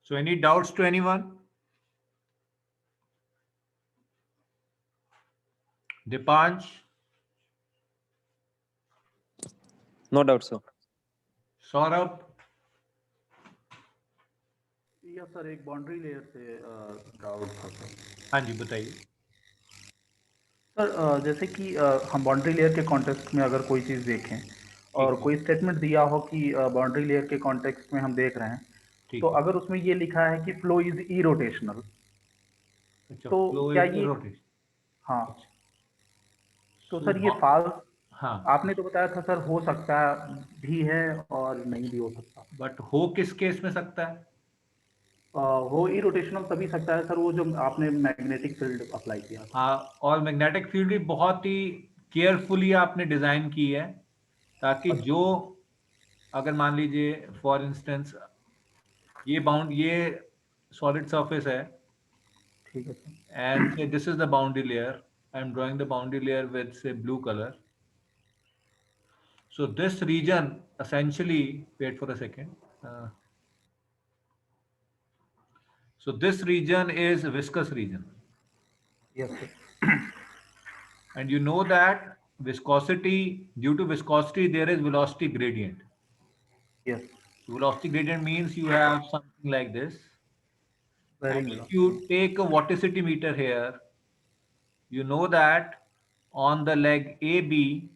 So any doubts to anyone? Dipansh, No doubt, sir. Saurabh? या sir एक boundary layer से doubt था sir. हाँ जी, बताइए। सर जैसे कि हम बाउंड्री लेयर के कॉन्टेक्स्ट में अगर कोई चीज़ देखें और ठीक है, कोई स्टेटमेंट दिया हो कि बाउंड्री लेयर के कॉन्टेक्स्ट में हम देख रहे हैं, तो ठीक है। अगर उसमें ये लिखा है कि फ्लो इज इरोटेशनल, अच्छा, तो फ्लो क्या इज ये, रोटेशन। हाँ, अच्छा, तो सो सर ये फॉल्स, हाँ, आपने तो बताया था सर हो सकता भी है और नहीं भी हो सकता। बट हो किस केस में सकता है? वो इरोटेशनल तभी सकता है सर वो जो आपने मैग्नेटिक फील्ड अप्लाई किया था। हाँ, और मैग्नेटिक फील्ड भी बहुत ही केयरफुली आपने डिजाइन की है, ताकि जो, अगर मान लीजिए फॉर इंस्टेंस ये सॉलिड सरफेस है, ठीक है sir. and say this is the boundary layer. I'm drawing the boundary layer with say blue color. So this region essentially, wait for a second. So this region is viscous region, yes sir. and you know that viscosity, due to viscosity there is velocity gradient. Yes. Velocity gradient means you have something like this, and very if you take a vorticity meter here, you know that on the leg AB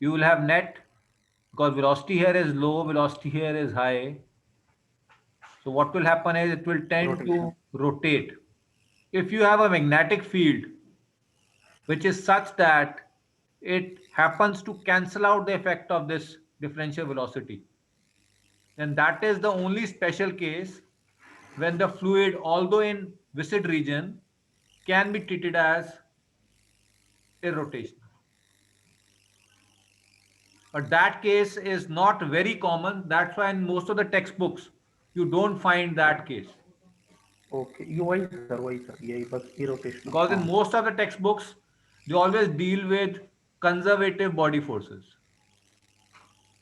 you will have net, because velocity here is low, velocity here is high. So what will happen is it will tend rotation. to rotate. If you have a magnetic field which is such that it happens to cancel out the effect of this differential velocity, then that is the only special case when the fluid, although in viscid region, can be treated as irrotational. But that case is not very common. That's why in most of the textbooks, you don't find that case. Okay, ये वही sir यही बस irrotational, Because in हाँ। most of the textbooks, they always deal with conservative body forces.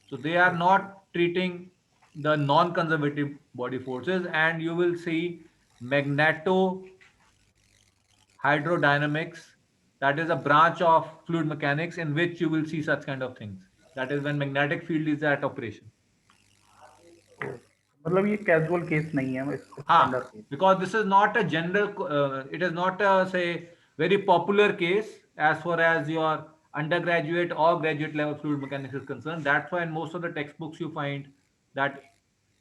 So they are not treating the non-conservative body forces, and you will see magneto hydrodynamics, that is a branch of fluid mechanics in which you will see such kind of things. That is when magnetic field is at operation. मतलब ये casual case नहीं है, standard Ah, case. because this is not a general, it is not a say very popular case as far as your undergraduate or graduate level fluid mechanics is concerned. That's why in most of the textbooks you find that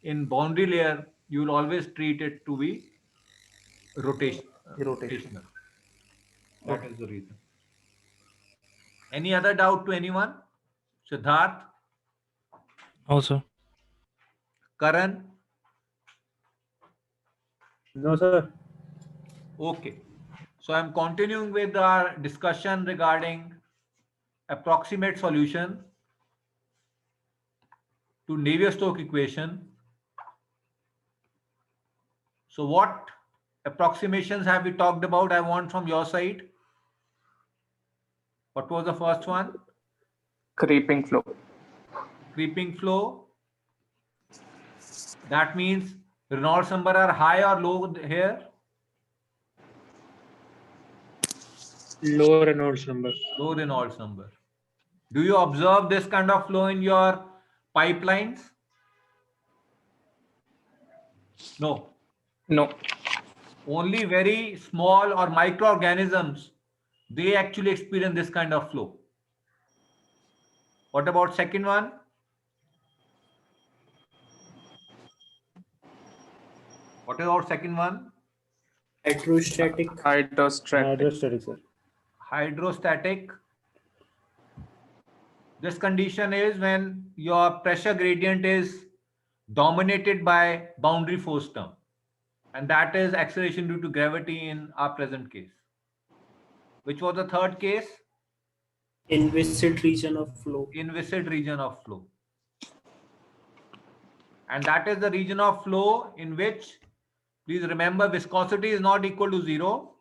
in boundary layer you will always treat it to be rotation. rotational. That okay. is the reason. Any other doubt to anyone? Siddharth, No, sir. Karan? No, sir. Okay. So I'm continuing with our discussion regarding approximate solution to Navier-Stokes equation. So what approximations have we talked about? I want from your side. What was the first one? Creeping flow. Creeping flow. That means Reynolds number are high or low here? Low Reynolds number. Low Reynolds number. Do you observe this kind of flow in your pipelines? No. No. Only very small or microorganisms, they actually experience this kind of flow. What about second one? What about second one? Hydrostatic. Hydrostatic. Hydrostatic, sir. Hydrostatic. This condition is when your pressure gradient is dominated by boundary force term, and that is acceleration due to gravity in our present case. Which was the third case? Inviscid region of flow. Inviscid region of flow. And that is the region of flow in which, please remember, viscosity is not equal to 0,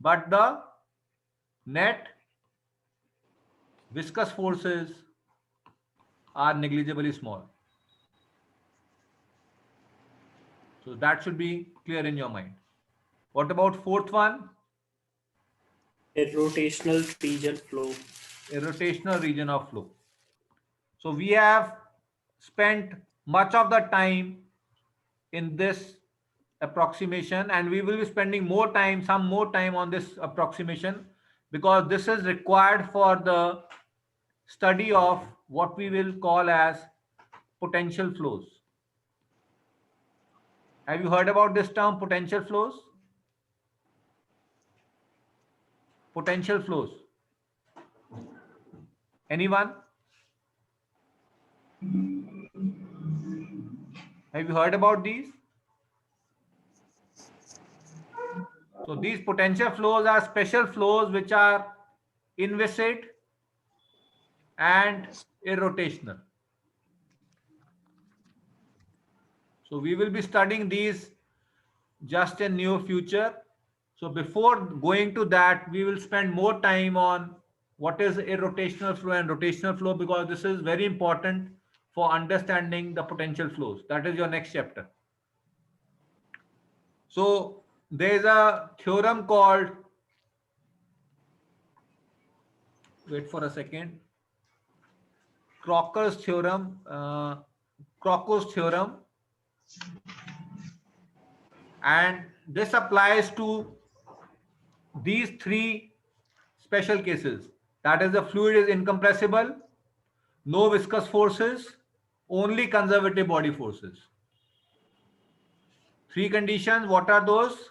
but the net viscous forces are negligibly small. So that should be clear in your mind. What about fourth one? Rotational region flow. A rotational region of flow. So we have spent much of the time in this approximation, and we will be spending some more time on this approximation, because this is required for the study of what we will call as potential flows. Have you heard about this term, potential flows? Potential flows. Anyone? Have you heard about these? So these potential flows are special flows which are inviscid and irrotational. So we will be studying these just in near future. So before going to that, we will spend more time on what is irrotational flow and rotational flow, because this is very important for understanding the potential flows. That is your next chapter. So there is a theorem called, wait for a second, Crocker's theorem, Crocco's theorem, and this applies to these three special cases. That is, the fluid is incompressible, no viscous forces, only conservative body forces. Three conditions, what are those?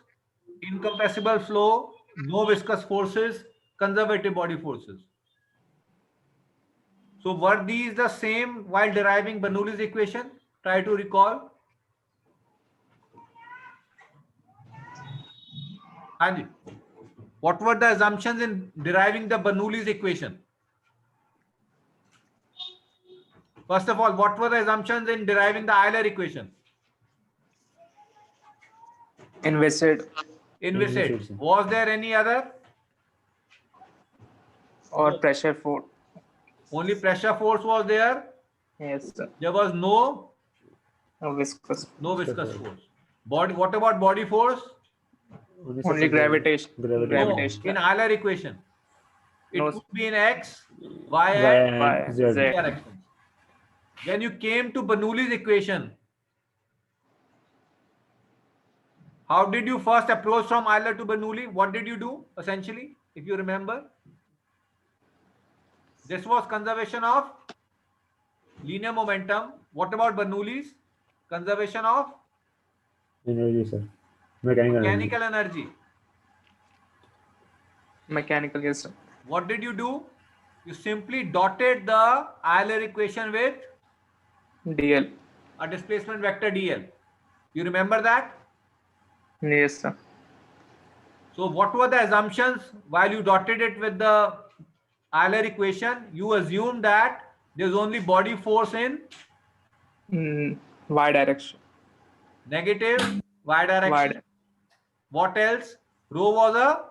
Incompressible flow, no viscous forces, conservative body forces. So were these the same while deriving Bernoulli's equation? Try to recall. Anji, what were the assumptions in deriving the Bernoulli's equation? First of all, what were the assumptions in deriving the Euler equation? Inviscid Inviscid. Was there any other? or pressure force. Only pressure force was there. Yes, sir. There was no Viscous. viscous force. Body. What about body force? Only gravitation. No, Gravitation. in Euler equation, it No. could be in X, Y, and Y, Z Z. directions. When you came to Bernoulli's equation, how did you first approach from Euler to Bernoulli? What did you do essentially, if you remember? This was conservation of linear momentum. What about Bernoulli's? Conservation of Energy, sir. Mechanical energy. mechanical energy. Mechanical, yes, sir. What did you do? You simply dotted the Euler equation with DL. a displacement vector dl. You remember that? Yes, sir. So what were the assumptions while you dotted it with the Euler equation? You assumed that there's only body force in Y direction. negative y direction. Y What else? Rho was a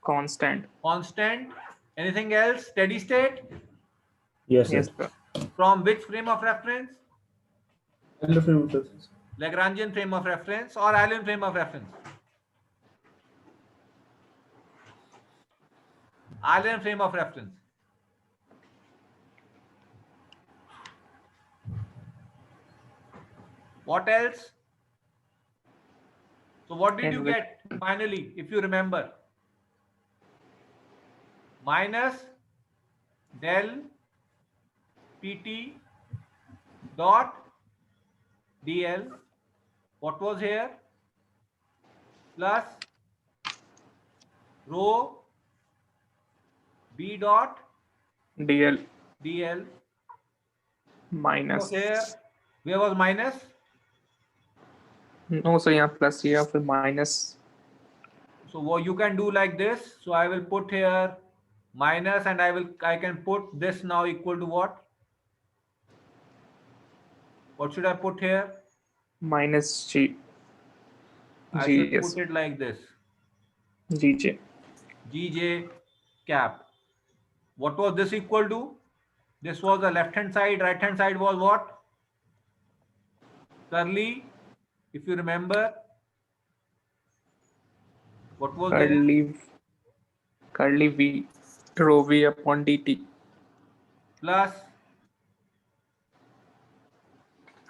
constant. constant. Anything else? Steady state. Yes, sir. Yes, sir. From which frame of reference? Sir. Lagrangian frame of reference or Allen frame of reference? Allen frame of reference. What else? So what did you get finally, if you remember? Minus del pt dot dl. What was here? Plus rho b dot DL dl. minus. So here, where was minus? No, so yeah, plus here for minus. So what you can do like this. So I will put here minus, and I can put this now equal to what? What should I put here? Minus G. I G, should yes. put it like this. GJ. Gj cap. What was this equal to? This was the left hand side. Right hand side was what? Curly if you remember, what was there? curly v rho v upon dt Plus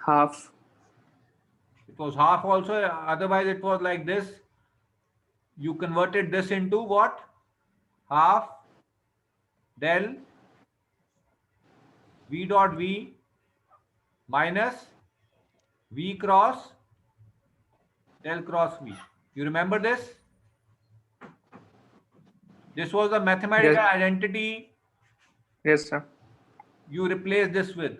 half it was half also, otherwise it was like this. You converted this into what? Half del v dot v minus v cross del cross v. You remember this? This was the mathematical Yes. identity yes sir you replace this with.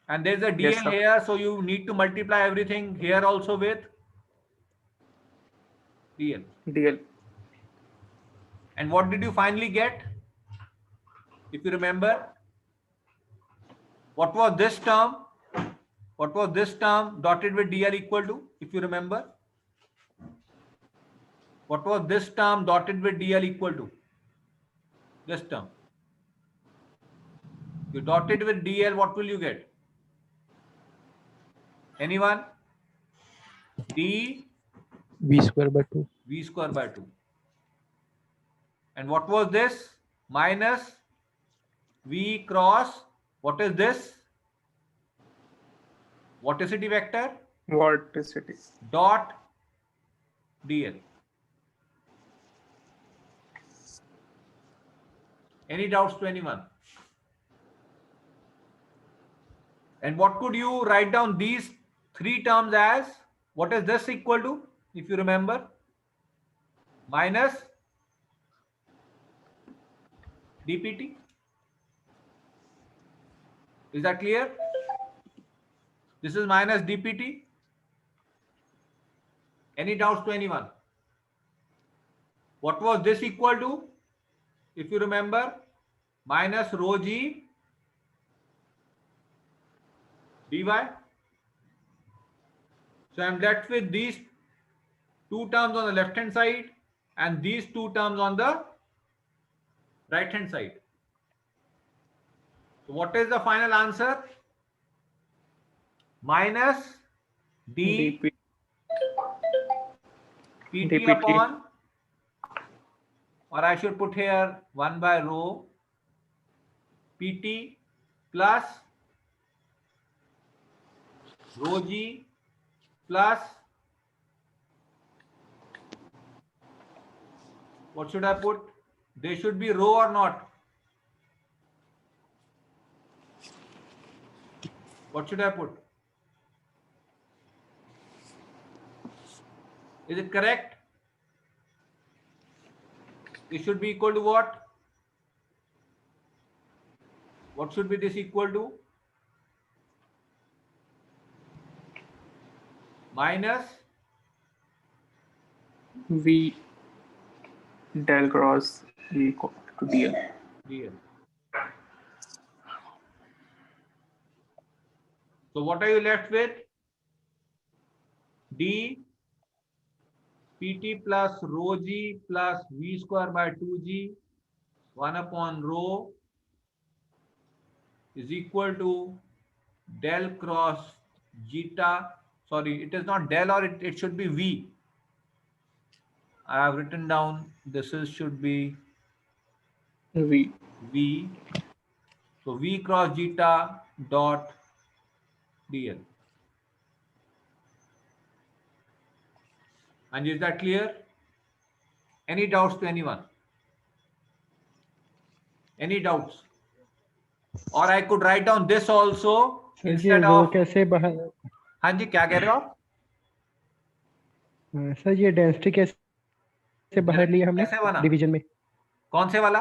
And there's a dl Yes, sir. here, so you need to multiply everything here also with dl. dl And what did you finally get? If you remember, what was this term? What was this term dotted with dl equal to? If you remember, what was this term dotted with dl equal to? This term. You dot it with dl, what will you get? Anyone? D V square by 2. v square by 2. And what was this? Minus v cross, what is this? Vorticity vector vorticity dot dl. Any doubts to anyone? And what could you write down these three terms as? What is this equal to? If you remember, minus dpt. Is that clear? This is minus dpt. Any doubts to anyone? What was this equal to? If you remember, minus rho g dy. So I'm left with these two terms on the left hand side and these two terms on the right hand side. So what is the final answer? Minus d dp pt dpt. upon, or I should put here 1 by rho pt plus rho g plus, what should I put? They should be rho or not? What should I put? Is it correct? It should be equal to what? What should be this equal to? Minus v del cross equal to dl dl. So what are you left with? D pt plus rho g plus v square by 2g 1 upon rho is equal to del cross zeta. Sorry, it is not del, or it should be v. I have written down this is should be v v. So v cross zeta dot dl. And is that clear? Any doubts to anyone? Any doubts? Or I could write down this also sir ये instead row of. कैसे बाहर हाँ जी, क्या कह रहे हो आप? Sir ये डेंसिटी कैसे बाहर लिया हमने कैसे बना? डिवीजन में कौन से वाला?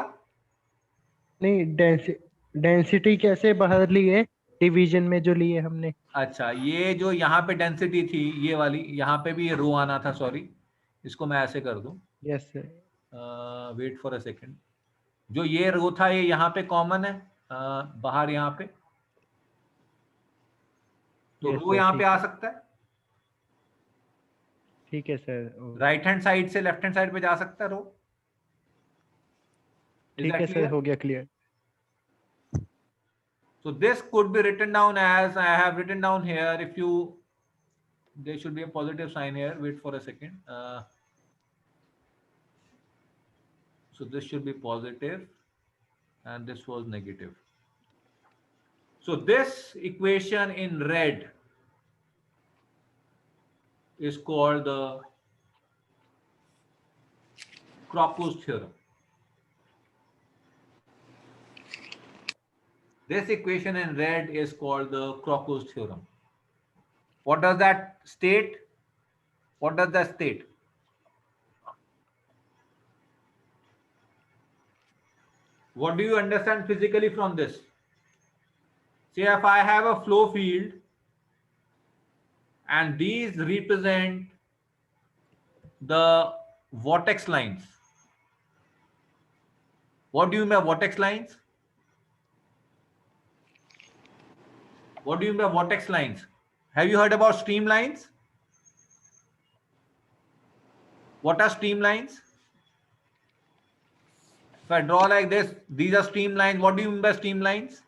नहीं डेंसिटी कैसे बाहर लिए डिवीजन में जो लिए हमने अच्छा, ये जो यहाँ पे डेंसिटी थी ये वाली, यहाँ पे भी ये रो आना था. सॉरी, इसको मैं ऐसे कर दूं. Yes sir wait for a second. जो ये रो था ये यहाँ पे कॉमन है, बाहर यहाँ पे, तो Yes, रो sir, यहाँ पे ठीक आ है। सकता है. ठीक है सर राइट हैंड साइड से लेफ्ट हैंड साइड पे जा सकता है रो. ठीक है सर हो गया clear So this could be written down as I have written down here. If you there should be a positive sign here. Wait for a second. So this should be positive and this was negative. So this equation in red is called the Crocus theorem. This equation in red is called the Crocus theorem. What does that state? What does that state? What do you understand physically from this? Say if I have a flow field and these represent the vortex lines. What do you mean by vortex lines? What do you mean by vortex lines? Have you heard about streamlines? What are streamlines? If I draw like this, these are streamlines. What do you mean by streamlines?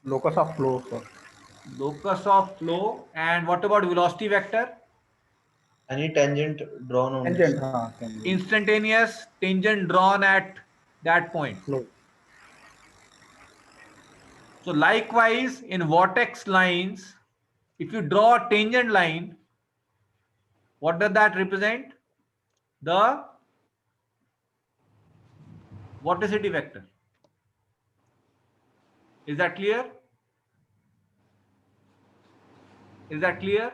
Locus of flow, sir. Locus of flow. And what about velocity vector? Any tangent drawn on Tangent, tangent. Instantaneous tangent drawn at that point. Flow. So likewise in vortex lines, if you draw a tangent line, what does that represent? The vorticity vector. Is that clear? Is that clear?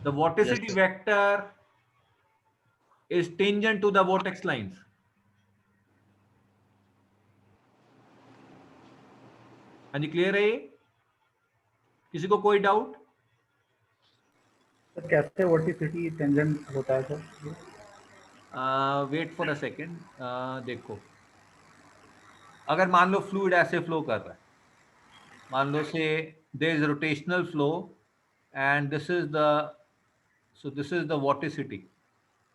The vorticity Yes, sir. vector is tangent to the vortex lines. हाँ जी, clear है ये? किसी को कोई doubt? Sir कैसे वर्टिसिटी tangent होता है sir? Wait for a second. देखो, अगर मान लो फ्लूइड ऐसे फ्लो कर रहा है, मान लो say there is rotational flow and this is the vorticity.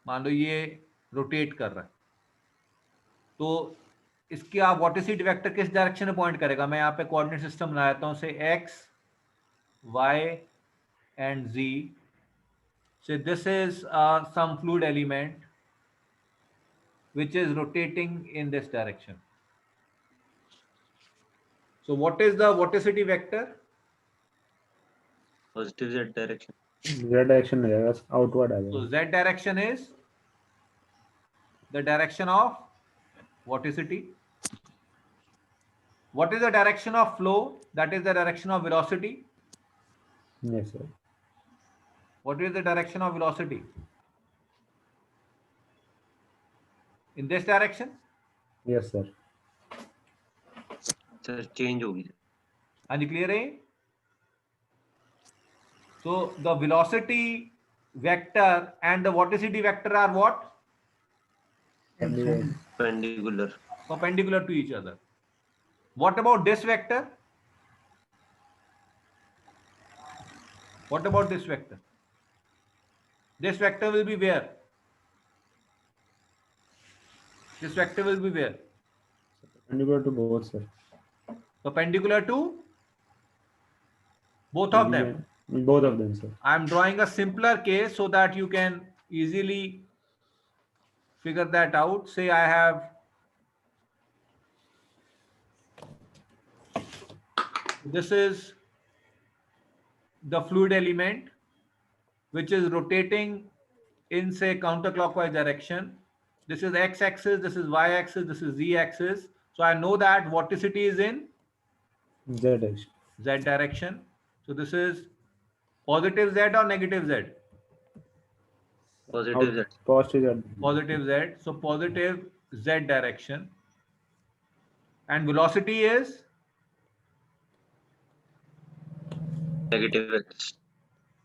मान लो ये रोटेट कर रहा है, तो इसकी आप वॉटिसिटी वेक्टर किस डायरेक्शन में पॉइंट करेगा? मैं यहाँ पे कोऑर्डिनेट सिस्टम बना देता हूँ से x, y and z. So this is some fluid element which is rotating in this direction. So what is the vorticity vector? Positive z direction. Z direction में जाएगा, आउटवर्ड आ So जाएगा. z direction is the direction of vorticity. What is the direction of flow? That is the direction of velocity. Yes, sir. What is the direction of velocity? In this direction? Yes, sir. Sir change होगी. हाँ जी, clear है? So the velocity vector and the vorticity vector are what? Perpendicular. Perpendicular to each other. What about this vector? What about this vector? This vector will be where? This vector will be where? Perpendicular to both, sir. Perpendicular to both of them. Both of them, sir. I am drawing a simpler case so that you can easily figure that out. Say I have this is the fluid element which is rotating in say counterclockwise direction. This is x-axis, this is y-axis, this is z-axis. So I know that vorticity is in Z direction. z direction. So this is positive z or negative z? Positive z. Positive Z. Positive z. So positive z direction. And velocity is Negative x.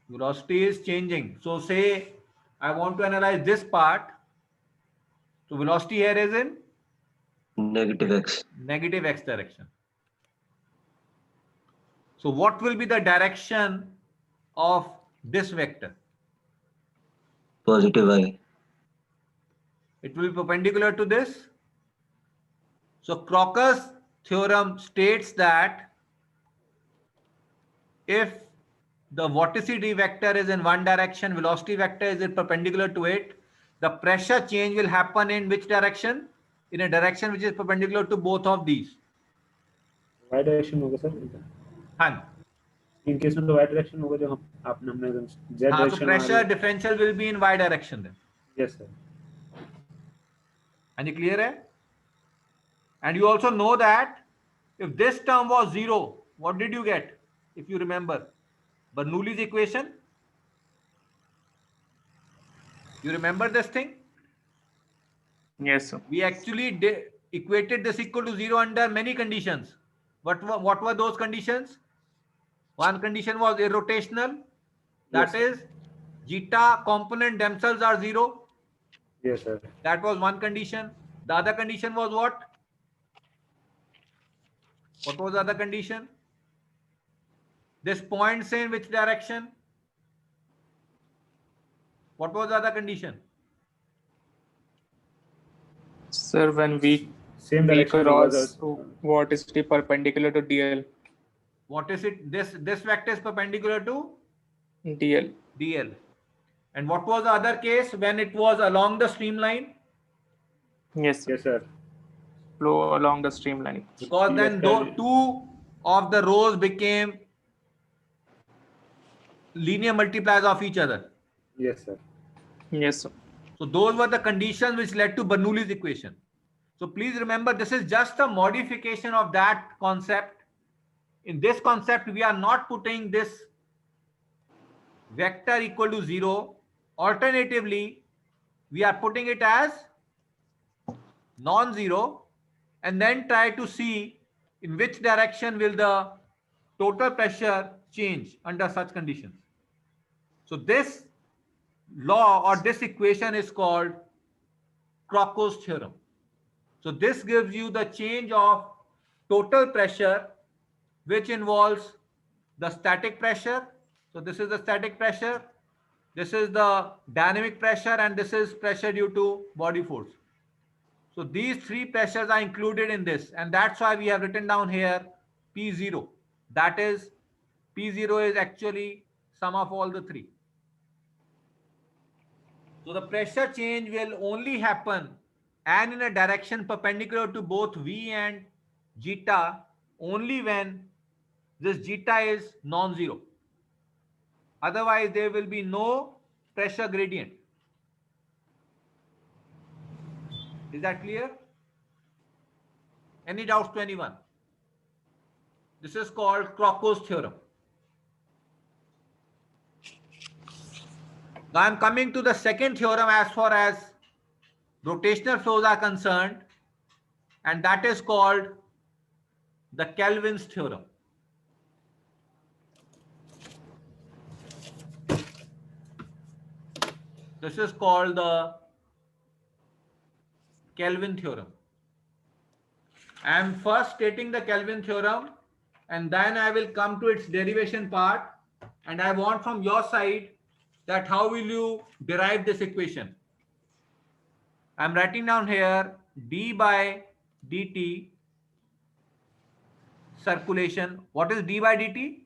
velocity is changing. So say I want to analyze this part. So velocity here is in Negative x. negative x direction. So what will be the direction of this vector? Positive y. It will be perpendicular to this. So Crocus theorem states that if the vorticity vector is in one direction, velocity vector is perpendicular to it, the pressure change will happen in which direction? In a direction which is perpendicular to both of these. y direction होगा sir. हाँ, in case में तो y direction होगा, जो हम आपने हमने z so direction. pressure differential will be in y direction then. Yes sir. And you clear hai? And you also know that if this term was 0, what did you get? If you remember Bernoulli's equation, you remember this thing? Yes, sir. We actually equated this equal to 0 under many conditions. What were those conditions? One condition was irrotational, that Yes. is zeta component themselves are 0. Yes sir. That was one condition. The other condition was what? What was the other condition? This points in which direction? What was the other condition? Sir, when we Same direction cross was vorticity perpendicular to DL. What is it? This vector is perpendicular to DL. DL. And what was the other case when it was along the streamline? Yes, sir. Yes sir. Flow along the streamline. Because then Yes, two of the rows became linear multipliers of each other. Yes sir. Yes, sir. So those were the conditions which led to Bernoulli's equation. So please remember, this is just a modification of that concept. In this concept, we are not putting this vector equal to 0. Alternatively, we are putting it as non-zero and then try to see in which direction will the total pressure change under such conditions. So this law or this equation is called Crocco's theorem. So this gives you the change of total pressure, which involves the static pressure. So this is the static pressure, this is the dynamic pressure, and this is pressure due to body force. So these three pressures are included in this, and that's why we have written down here P0. That is, P0 is actually sum of all the three. So the pressure change will only happen and in a direction perpendicular to both V and zeta only when this zeta is non-zero. Otherwise, there will be no pressure gradient. Is that clear? Any doubts to anyone? This is called Crocco's theorem. Now I'm coming to the second theorem as far as rotational flows are concerned, and that is called the Kelvin's theorem. This is called the Kelvin theorem. I am first stating the Kelvin theorem and then I will come to its derivation part, and I want from your side that how will you derive this equation. I'm writing down here d by dt circulation. What is d by dt?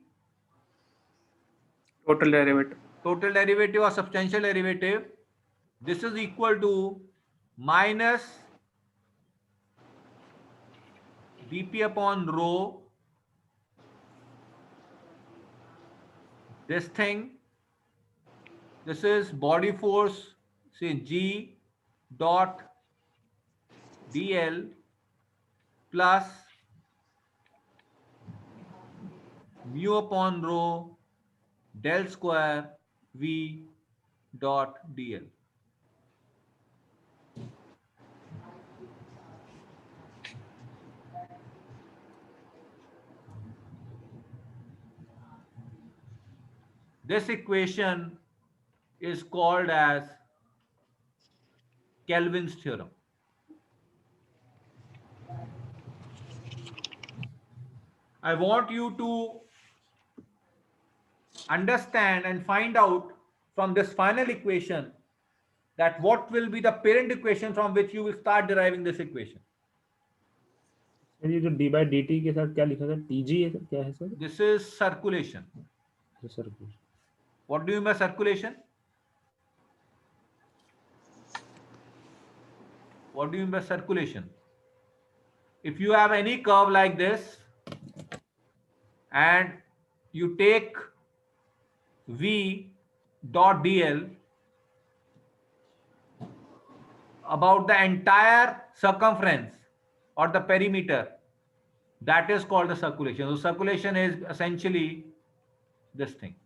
Total derivative. Total derivative or substantial derivative. This is equal to minus dp upon rho, this thing, this is body force, say G dot dl plus mu upon rho del square V dot dl. This equation is called as Kelvin's theorem. I want you to understand and find out from this final equation that what will be the parent equation from which you will start deriving this equation. ये जो d by dt के साथ क्या लिखा था, tg है sir, क्या है sir? This is circulation. circulation. What do you mean by circulation? What do you mean by circulation? If you have any curve like this and you take V dot dl about the entire circumference or the perimeter, that is called the circulation. So circulation is essentially this thing.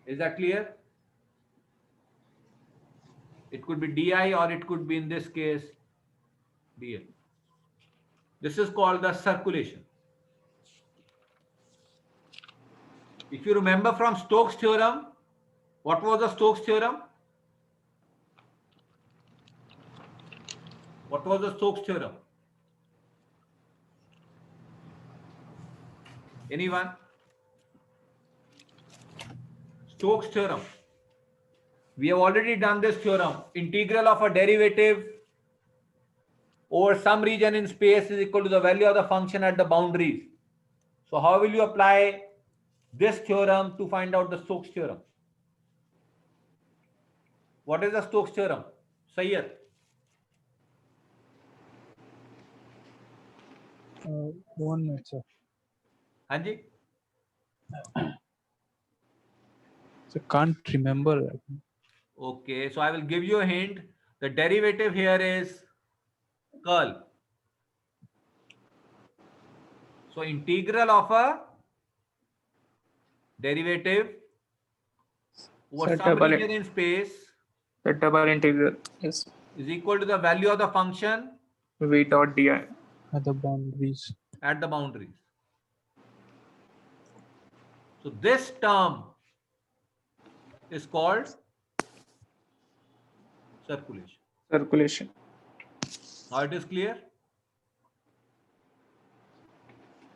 Is that clear? It could be di or it could be, in this case, dl. This is called the circulation. If you remember from Stokes' theorem, what was the Stokes' theorem? What was the Stokes' theorem? Anyone? Stokes' theorem. We have already done this theorem. Integral of a derivative over some region in space is equal to the value of the function at the boundaries. So how will you apply this theorem to find out the Stokes' theorem? What is the Stokes' theorem? Sayyid. One minute, sir. Hanji? So can't remember. Okay, so I will give you a hint. The derivative here is curl. So integral of a derivative over So some double region it. in space The double integral is is equal to the value of the function V dot di. At the boundaries. at the boundaries. So this term is called circulation. Circulation. Now it is clear?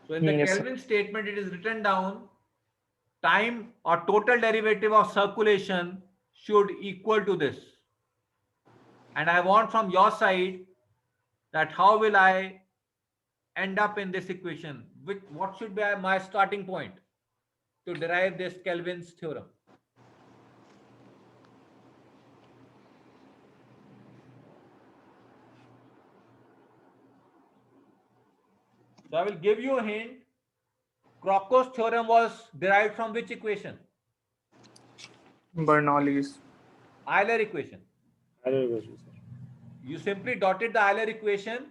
So in the Yes, sir. Kelvin statement, it is written down time or total derivative of circulation should equal to this. And I want from your side that how will I end up in this equation? What should be my starting point to derive this Kelvin's theorem? So I will give you a hint. Crocco's theorem was derived from which equation? Bernoulli's. Euler equation. Other equation, sir. You simply dotted the Euler equation.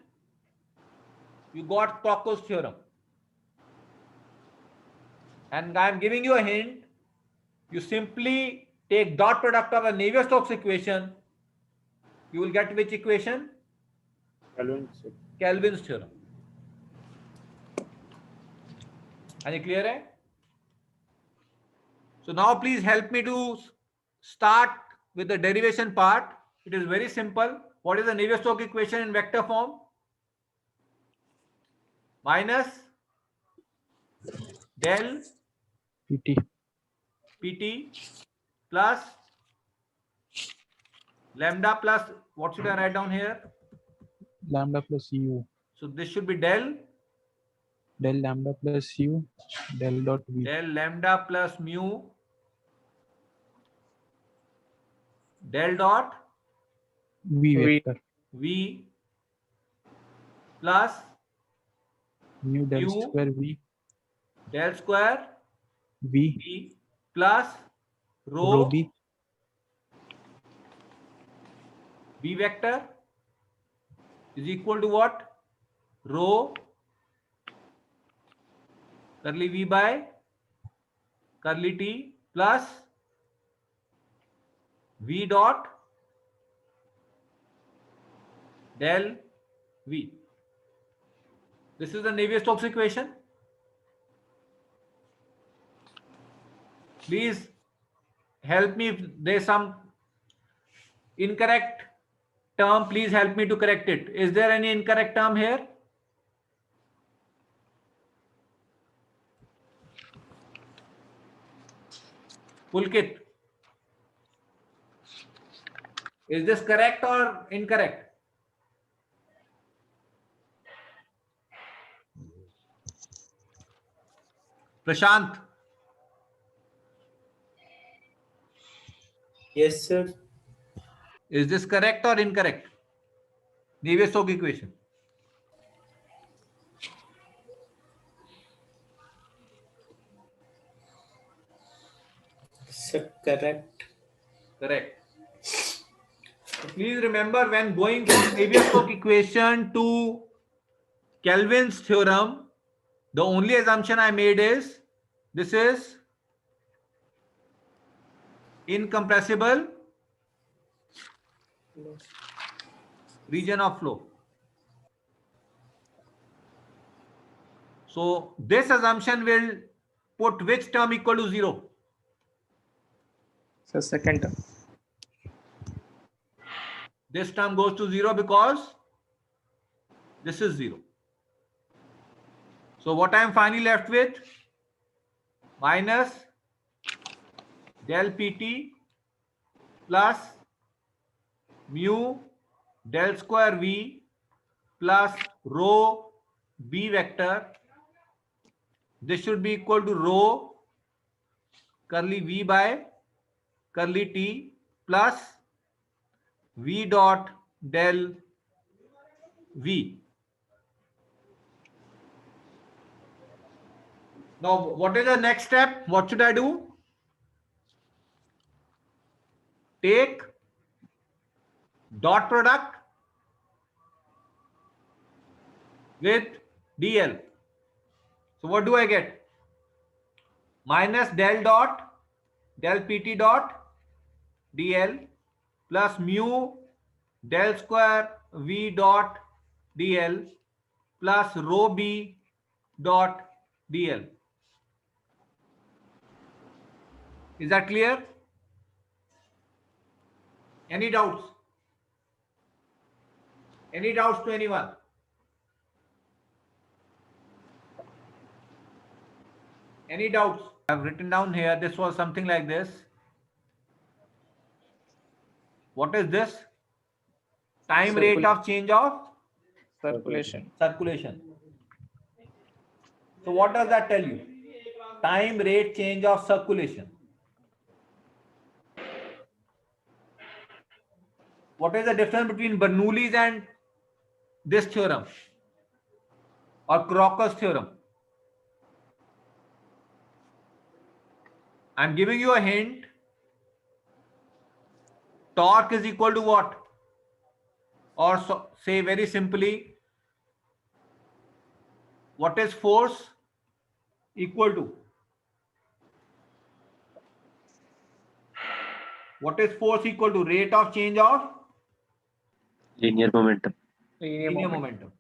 You got Crocco's theorem. And I am giving you a hint. You simply take dot product of a Navier-Stokes equation. You will get which equation? Kelvin, sir. Kelvin's theorem. Are you clear? Hai? So now please help me to start with the derivation part. It is very simple. What is the Navier-Stokes equation in vector form? Minus del PT. PT plus lambda plus, what should I write down here? Lambda plus U. So this should be del Lambda plus U. Del dot V. del lambda plus mu del dot V V. vector. V plus Mu del U. square V. del square V. V plus Rho rho B. V vector is equal to what? Rho curly V by curly T plus V dot del V. This is the Navier-Stokes equation. Please help me if there's some incorrect term. Please help me to correct it. Is there any incorrect term here? Pulkit. Is this correct or incorrect? Prashant, Yes, sir. is this correct or incorrect? Navier-Stokes equation. Sir, correct. Correct. So please remember, when going from Navier-Stokes equation to Kelvin's theorem, the only assumption I made is this is incompressible region of flow. So this assumption will put which term equal to 0? So second term. This term goes to 0 because this is 0. So what I am finally left with? Minus del PT plus mu del square V plus rho B vector. This should be equal to rho curly V by curly T plus V dot del V. Now, what is the next step? What should I do? Take dot product with dl. So what do I get? Minus del dot del pt dot dl plus mu del square v dot dl plus rho b dot dl. Is that clear? Any doubts? Any doubts to anyone? Any doubts? I've written down here, this was something like this. What is this? Time rate of change of Circulation. circulation. So what does that tell you? Time rate change of circulation. What is the difference between Bernoulli's and this theorem or Crocker's theorem? I'm giving you a hint. Torque is equal to what? Or so, say very simply, what is force equal to? What is force equal to? Rate of change of Linear momentum. linear momentum.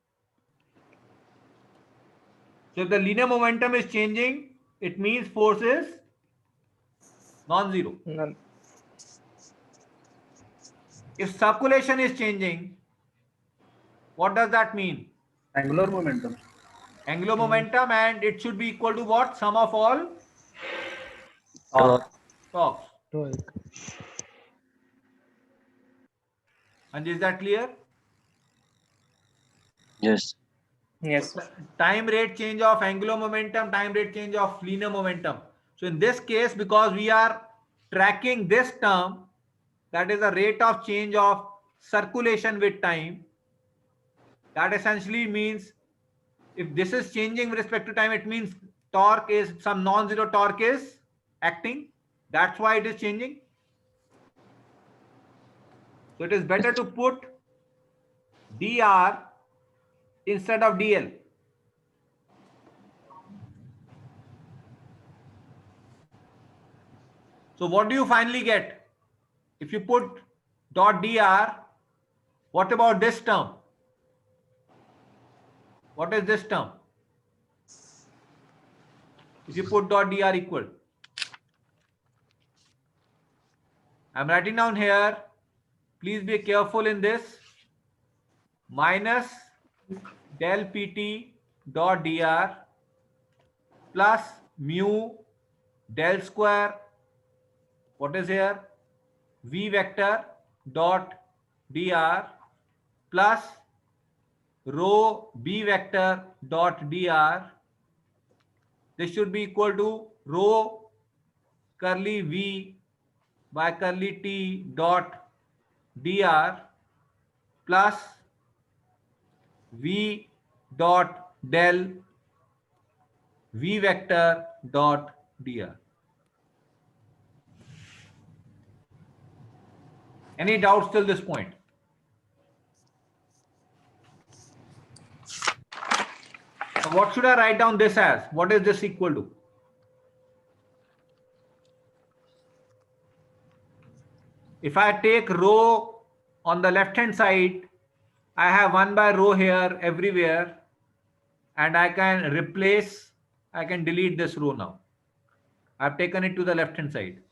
So if the linear momentum is changing, it means force is non-zero. None. If circulation is changing, what does that mean? Angular momentum. Angular momentum, and it should be equal to what? Sum of all torques. Torque. And is that clear? Yes. Yes. Time rate change of angular momentum, time rate change of linear momentum. So in this case, because we are tracking this term, that is the rate of change of circulation with time, that essentially means if this is changing with respect to time, it means torque is some non-zero torque is acting. That's why it is changing. So it is better to put dr instead of dl. So what do you finally get? If you put dot dr, what about this term? What is this term? If you put dot dr equal, I'm writing down here, please be careful in this, minus del pt dot dr plus mu del square, what is here, v vector dot dr plus rho b vector dot dr this should be equal to rho curly v by curly t dot dr plus v dot del v vector dot dr. Any doubts till this point? So what should I write down this as? What is this equal to? If I take rho on the left hand side, I have 1 by rho here everywhere, and I can replace, I can delete this rho now. I've taken it to the left hand side.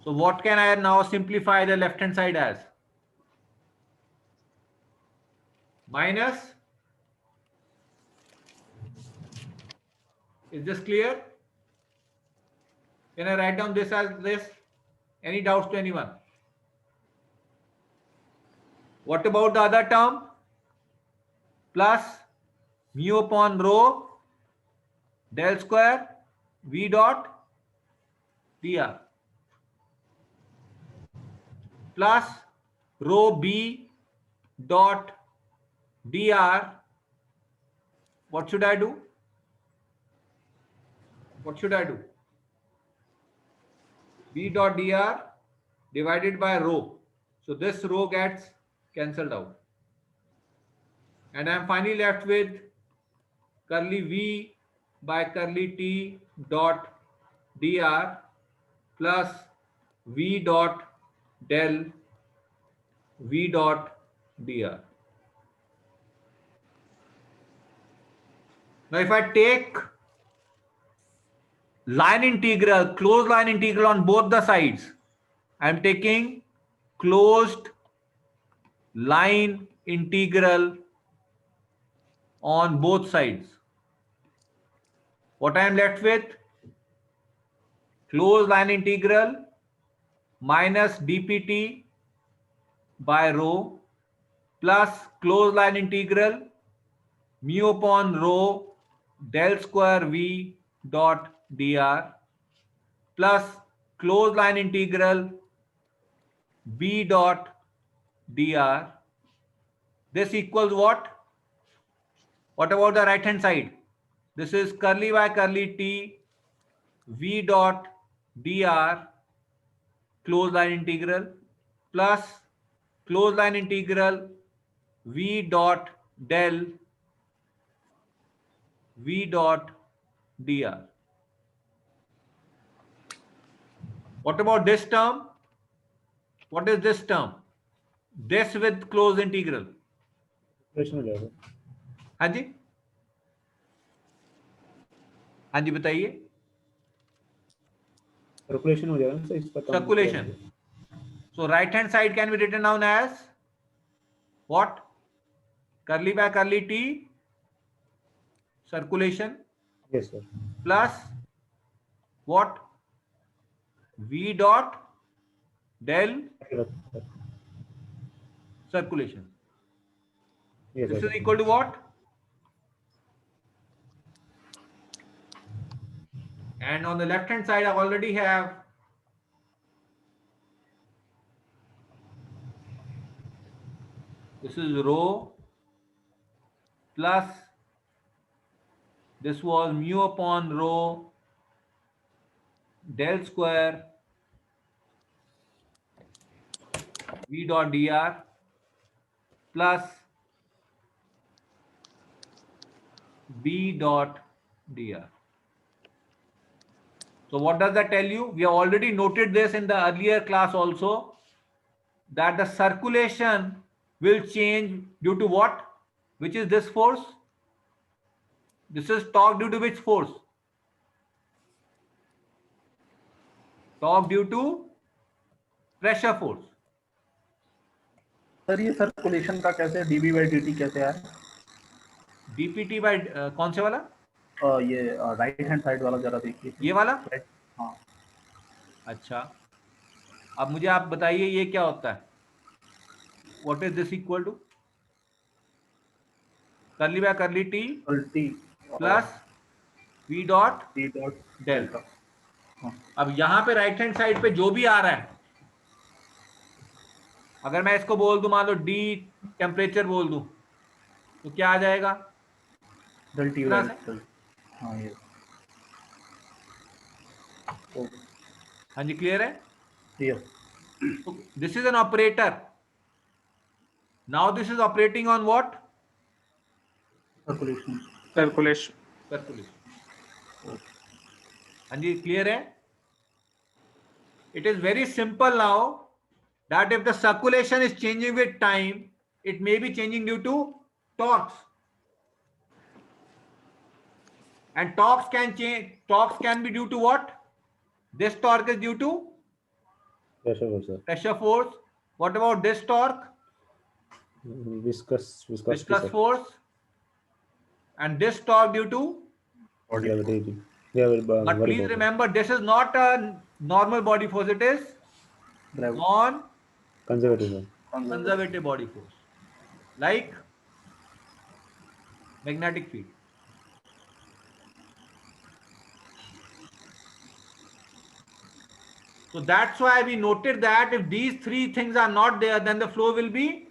So what can I now simplify the left hand side as? Minus. Is this clear? Can I write down this as this? Any doubts to anyone? What about the other term? Plus mu upon rho del square v dot dr plus rho b dot dr. What should I do? What should I do? B dot dr divided by rho. So this rho gets cancelled out. And I am finally left with curly v by curly t dot dr plus v dot del v dot dr. Now if I take line integral, closed line integral on both the sides, I am taking closed line integral on both sides. What I am left with? Closed line integral minus dpt by rho plus closed line integral mu upon rho del square v dot dr plus closed line integral b dot dr. This equals what? What about the right hand side? This is curly by curly t v dot dr closed line integral plus closed line integral v dot del v dot dr. What about this term? What is this term? This with closed integral. Operation हो जाएगा हाँ जी, हाँ जी बताइए. Circulation हो जाएगा ना sir इसका term Circulation. So right hand side can be written down as what? Curly by curly t circulation yes sir plus what? V dot del circulation. yes This sir is equal to what? And on the left hand side, I already have this is rho plus this was mu upon rho del square v dot dr plus b dot dr. So what does that tell you? We have already noted this in the earlier class also, that the circulation will change due to what? Which is this force? This is torque due to which force? Torque due to pressure force. Sir ये circulation का कैसे dB by dt कैसे है? dpt by कौन से वाला? ये right hand side वाला जरा देखिए. ये वाला? हाँ. अच्छा, अब मुझे आप बताइए ये क्या होता है? What is this equal to? Curly by curly t T plus v dot d dot del. Delta. अब यहां पे राइट हैंड साइड पे जो भी आ रहा है, अगर मैं इसको बोल दूं, मान लो डी टेम्परेचर बोल दूं, तो क्या आ जाएगा? डेल टी इतना बाई से? डेल। हाँ ये हाँ जी, क्लियर है? Yes. This is an operator. Now this is operating on what? Circulation. Circulation. Circulation. हाँ जी, क्लियर है? It is very simple now that if the circulation is changing with time, it may be changing due to torques. And torques can change, torques can be due to what? This torque is due to pressure force sir, pressure force. What about this torque? Viscous Viscous force. And this torque due to? Gravity But please remember, this is not a normal body force. It is conservative non-conservative body force. Like magnetic field. So that's why we noted that if these three things are not there, then the flow will be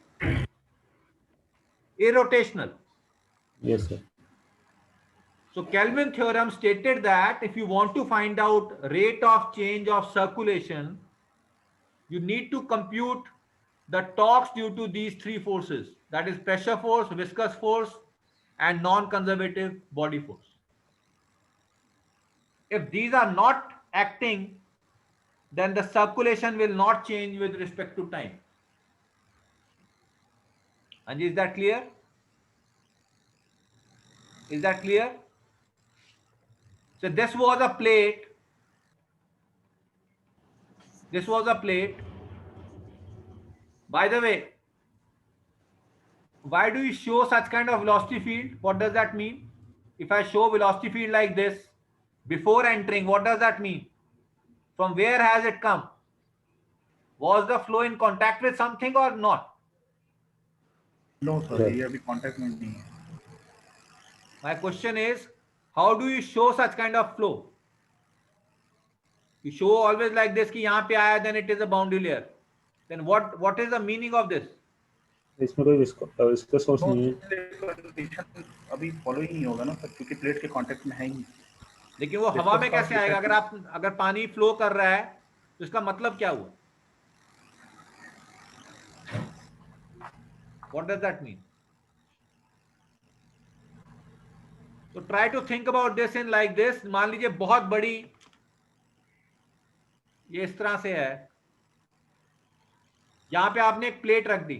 irrotational. Yes sir, So Kelvin theorem stated that if you want to find out rate of change of circulation, you need to compute the torques due to these three forces, that is pressure force, viscous force, and non-conservative body force. If these are not acting, then the circulation will not change with respect to time. And is that clear? Is that clear? So this was a plate. This was a plate. By the way, why do you show such kind of velocity field? What does that mean? If I show velocity field like this before entering, what does that mean? From where has it come? Was the flow in contact with something or not? No sir, ये अभी contact में नहीं है। My question is, how do you show such kind of flow? You show always like this कि यहाँ पे आया, then it is a boundary layer. Then what is the meaning of this? इसमें कोई विस्कस फोर्स नहीं है, condition अभी follow ही नहीं होगा ना सर, क्योंकि प्लेट के कांटेक्ट में है ही। लेकिन वो हवा में कैसे आएगा? अगर पानी फ्लो कर रहा है तो इसका मतलब क्या हुआ? What does that mean? So try to think about this in like this. मान लीजिए बहुत बड़ी, ये इस तरह से है, यहां पे आपने एक प्लेट रख दी,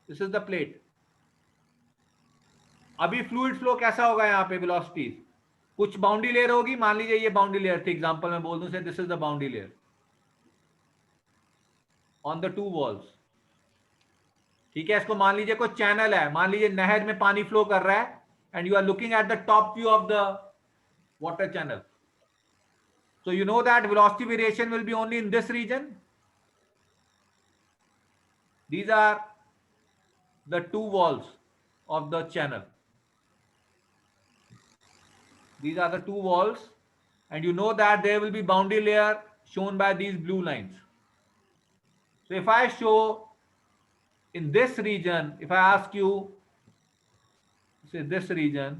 दिस इज द प्लेट। अभी फ्लूइड फ्लो कैसा होगा? यहाँ पे वेलोसिटीज, कुछ बाउंड्री लेयर होगी, मान लीजिए ये बाउंड्री लेयर थी, एग्जांपल मैं बोल दूं से this is the boundary layer on the two walls. ठीक है, इसको मान लीजिए कोई चैनल है, मान लीजिए नहर में पानी फ्लो कर रहा है, and you are looking at the top view of the water channel. So you know that velocity variation will be only in this region. These are the two walls of the channel. These are the two walls, and you know that there will be boundary layer shown by these blue lines. So if I show in this region, if I ask you, say this region,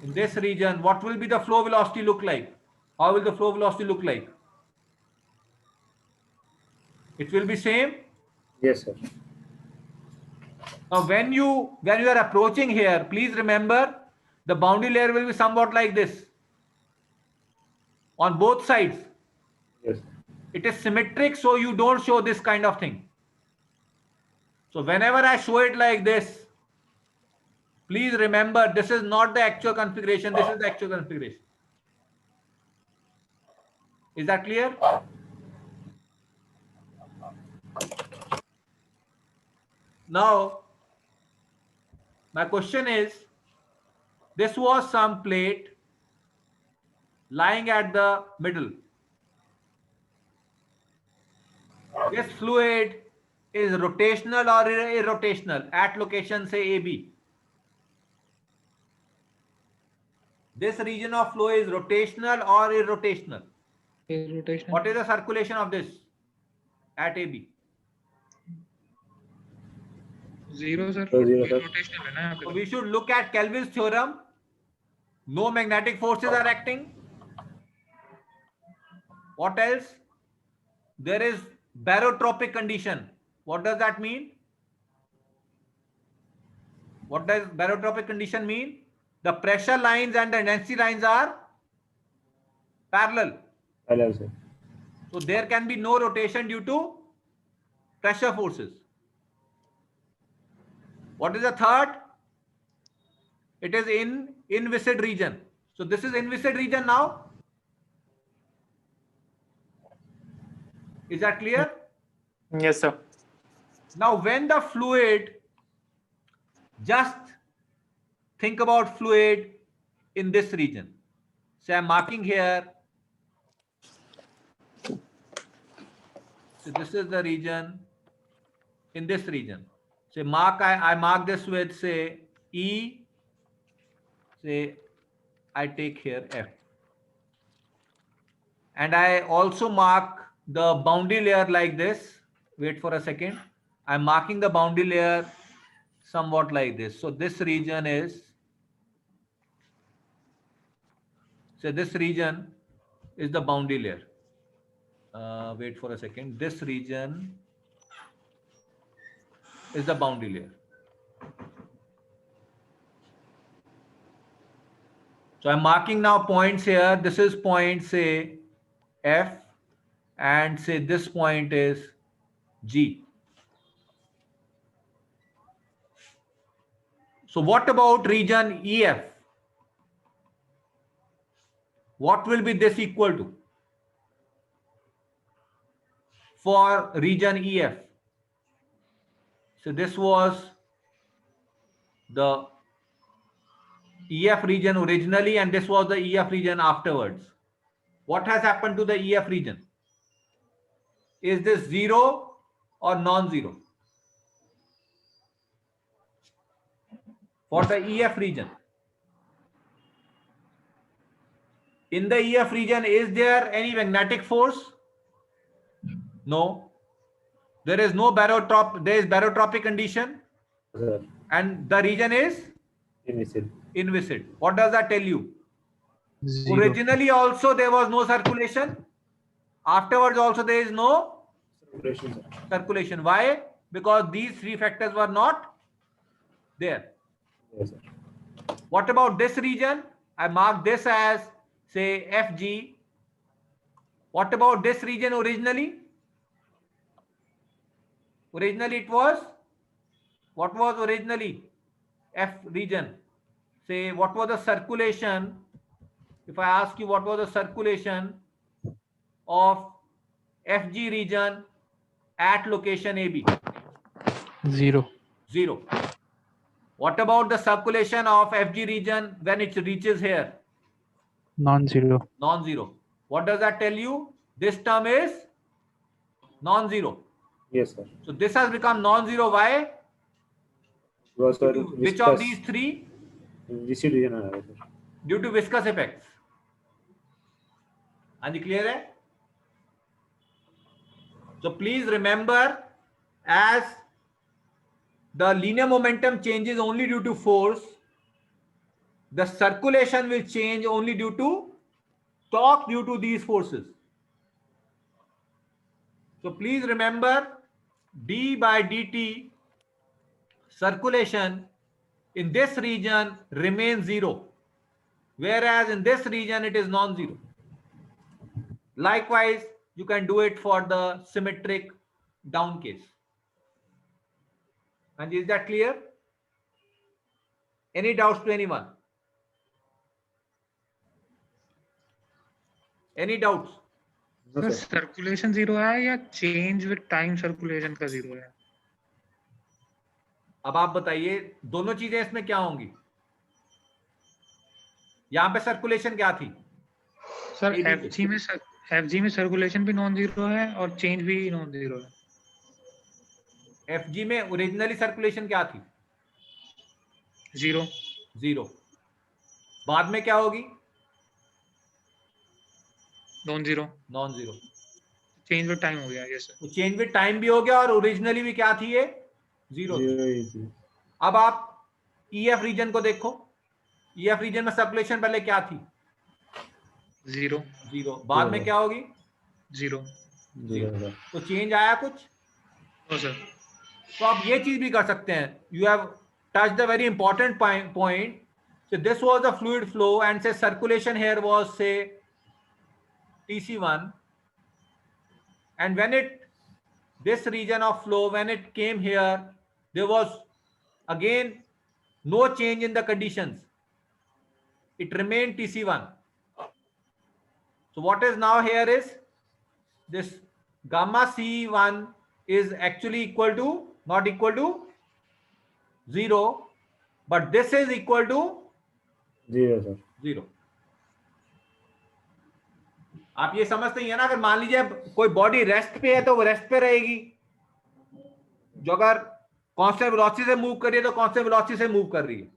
in this region, what will be the flow velocity look like? How will the flow velocity look like? It will be same. Yes sir, Now when you are approaching here, please remember the boundary layer will be somewhat like this on both sides. Yes It is symmetric, so you don't show this kind of thing. So whenever I show it like this, please remember this is not the actual configuration, this is the actual configuration. Is that clear? Now, my question is, this was some plate lying at the middle. This fluid is rotational or irrotational at location say AB. This region of flow is rotational or irrotational? Rotation. What is the circulation of this at AB? Zero, sir. Zero, sir. Rotational है ना यहाँ पे So तो. we should look at Kelvin's theorem. No magnetic forces are acting. What else? There is barotropic condition. What does that mean? What does barotropic condition mean? The pressure lines and the density lines are parallel. Hello, sir. So there can be no rotation due to pressure forces. What is the third? It is in inviscid region. So this is inviscid region now. Is that clear? Yes, sir. Now when the fluid, just think about fluid in this region. So I'm marking here. So this is the region, in this region. Say mark, I mark this with say E, say I take here F. And I also mark the boundary layer like this. Wait for a second. I'm marking the boundary layer somewhat like this. So this region is, so this region is the boundary layer. Wait for a second. This region is the boundary layer. So I'm marking now points here. This is point say F, and say this point is G. So what about region EF? What will be this equal to for region EF? So this was the EF region originally, and this was the EF region afterwards. What has happened to the EF region? Is this zero or non-zero? For the EF region. In the EF region, is there any magnetic force? No. There is no barotropic condition, Sir. and the region is Inviscid. inviscid. What does that tell you? Zero. Originally also there was no circulation. Afterwards also there is no Circulation, sir. circulation. Why? Because these three factors were not there. Yes, sir. What about this region? I mark this as say FG. What about this region originally? Originally it was, what was originally F region? Say what was the circulation? If I ask you what was the circulation of FG region at location AB? Zero. 0. What about the circulation of FG region when it reaches here? Non-zero. Non-zero. What does that tell you? This term is non-zero. Yes, sir. So this has become non-zero. Why? Because, sir, Which of these three? Viscid region आ रहा है, sir. Due to viscous effects. And clear hai? So please remember, as the linear momentum changes only due to force, the circulation will change only due to torque due to these forces. So please remember, d by dt circulation in this region remains 0, whereas in this region it is non-zero. Likewise, you can do it for the symmetric down case. And is that clear? Any doubts to anyone? Any doubts? No, sir sir. Circulation zero है या change with time circulation का zero है? अब आप बताइए, दोनों चीजें इसमें क्या होंगी? यहां पे सर्कुलेशन क्या थी? सर एफजी में सर्कुलेशन भी नॉन जीरो है और चेंज भी नॉन जीरो है. एफजी में ओरिजिनली सर्कुलेशन क्या थी? जीरो. 0. बाद में क्या होगी? Non zero, non zero. Change with time हो गया। Yes sir. तो चेंज विद टाइम भी हो गया और ओरिजिनली भी क्या थी ये? जीरो। अब आप EF रीजन को देखो। EF रीजन में सर्कुलेशन पहले क्या थी? Zero, zero. बाद में क्या होगी? जीरो। जीरो। तो चेंज आया कुछ? No sir. तो आप ये चीज भी कर सकते हैं। You have touch the very important point. So this was the fluid flow and say circulation here was say TC1, and when this region of flow, when it came here, there was again no change in the conditions. It remained TC1. So what is now here is this gamma C1 is actually equal to, not equal to 0, but this is equal to 0 sir. 0. आप ये समझते ही है ना, अगर मान लीजिए कोई body rest पे है तो वो रेस्ट पे रहेगी, जो अगर कांस्टेंट वेलोसिटी से मूव कर रही है तो कांस्टेंट वेलोसिटी से मूव कर रही है।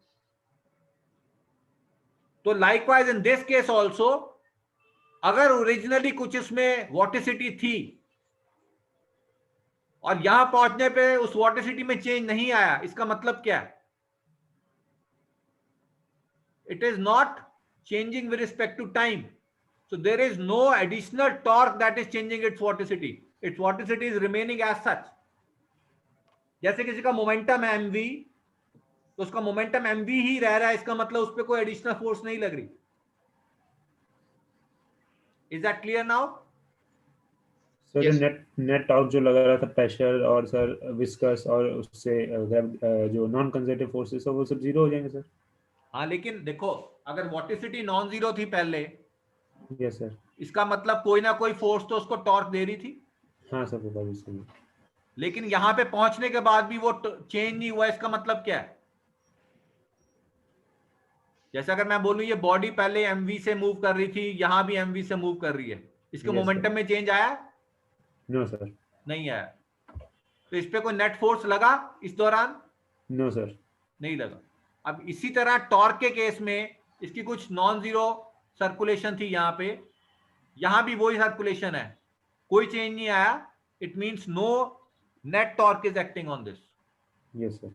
तो likewise in this case also, अगर ओरिजिनली कुछ इसमें वॉटिसिटी थी और यहां पहुंचने पे उस वॉटिसिटी में चेंज नहीं आया, इसका मतलब क्या है? It is not changing with respect to time. So there is no additional torque that is changing its vorticity. Its vorticity is remaining as such. जैसे किसी का मोमेंटम है mv, तो उसका मोमेंटम mv ही रह रहा है, इसका मतलब उस पर कोई एडिशनल फोर्स नहीं लग रही। Is that clear now? Sir Yes. Net torque जो लगा रहा था प्रेशर और सर विस्कस और उससे जो नॉन कंजर्वेटिव फोर्सेस है वो सब जीरो हो जाएंगे सर। हाँ, लेकिन देखो अगर वॉटिसिटी नॉन जीरो थी पहले, यस सर। इसका मतलब कोई ना कोई फोर्स तो उसको टॉर्क दे रही थी। हाँ सर, वो बात सही है। लेकिन यहां पे पहुंचने के बाद भी वो चेंज नहीं हुआ, इसका मतलब क्या है? जैसे अगर मैं बोलूं ये बॉडी पहले mv से मूव कर रही थी, यहां भी mv से मूव कर रही है, इसके Yes, मोमेंटम में चेंज आया? No sir. नहीं आया। तो इस पे कोई नेट फोर्स लगा इस दौरान? No sir. नहीं लगा। अब इसी तरह टॉर्क के केस में इसकी कुछ नॉन जीरो सर्कुलेशन थी यहां पे, यहां भी वही सर्कुलेशन है, कोई चेंज नहीं आया। It means no net torque is acting on this. Yes sir.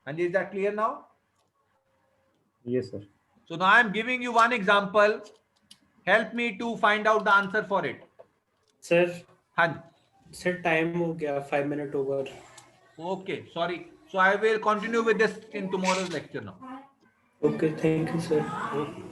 And is that clear now? Yes sir. So now I am giving you one example. Help me to find out the answer for it. Sir हाँ sir time हो गया, 5 minute over. Okay, sorry. So I will continue with this in tomorrow's lecture now. Okay, thank you sir. Okay.